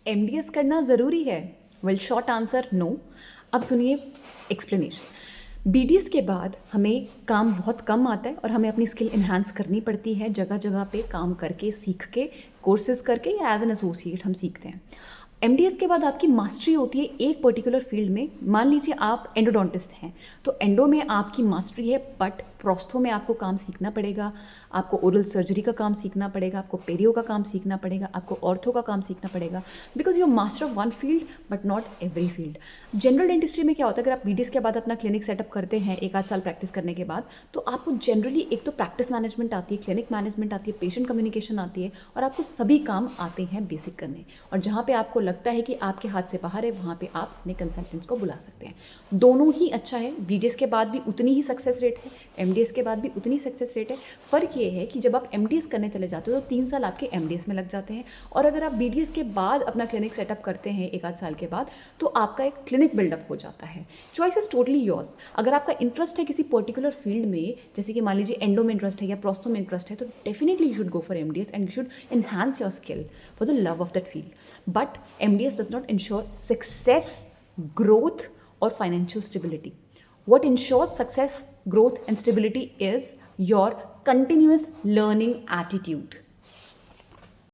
MDS करना ज़रूरी है? Well, short answer no. अब सुनिए एक्सप्लेनेशन। बीडीएस के बाद हमें काम बहुत कम आता है और हमें अपनी स्किल इन्हांस करनी पड़ती है, जगह जगह पे काम करके, सीख के, कोर्सेज करके या एज एन एसोसिएट हम सीखते हैं। एमडीएस के बाद आपकी मास्टरी होती है एक पर्टिकुलर फील्ड में। मान लीजिए आप एंडोडोंटिस्ट हैं, तो एंडो में आपकी मास्टरी है, बट प्रोस्थो में आपको काम सीखना पड़ेगा, आपको ओरल सर्जरी का काम सीखना पड़ेगा, आपको पेरियो का काम सीखना पड़ेगा, आपको ऑर्थो का काम सीखना पड़ेगा, because you master of one field but not every field. General dentistry में क्या होता है, अगर आप बीडीएस के बाद अपना क्लिनिक सेटअप करते हैं एक आध साल प्रैक्टिस करने के बाद, तो आपको जनरली एक तो प्रैक्टिस मैनेजमेंट आती है, क्लिनिक मैनेजमेंट आती है, पेशेंट कम्युनिकेशन आती है, और आपको सभी काम आते हैं बेसिक करने। और जहाँ पे आपको लगता है कि आपके हाथ से बाहर है, वहाँ पे आप अपने कंसल्टेंट्स को बुला सकते हैं। दोनों ही अच्छा है, बीडीएस के बाद भी उतनी ही सक्सेस रेट है, एमडीएस के बाद भी उतनी सक्सेस रेट है। फ़र्क ये है कि जब आप एमडीएस करने चले जाते हो तो 3 साल आपके एमडीएस में लग जाते हैं, और अगर आप बीडीएस के बाद अपना क्लिनिक सेटअप करते हैं एक आध साल के बाद, तो आपका एक क्लिनिक बिल्डअप हो जाता है। Choice is totally yours. अगर आपका इंटरेस्ट है किसी पर्टिकुलर फील्ड में, जैसे कि मान लीजिए एंडो में इंटरेस्ट है या प्रोस्थो में इंटरेस्ट है, तो definitely you should go for MDS and you should enhance your skill for the love of that field. But MDS does not ensure success, growth or financial stability. What ensures success, growth and stability is your continuous learning attitude.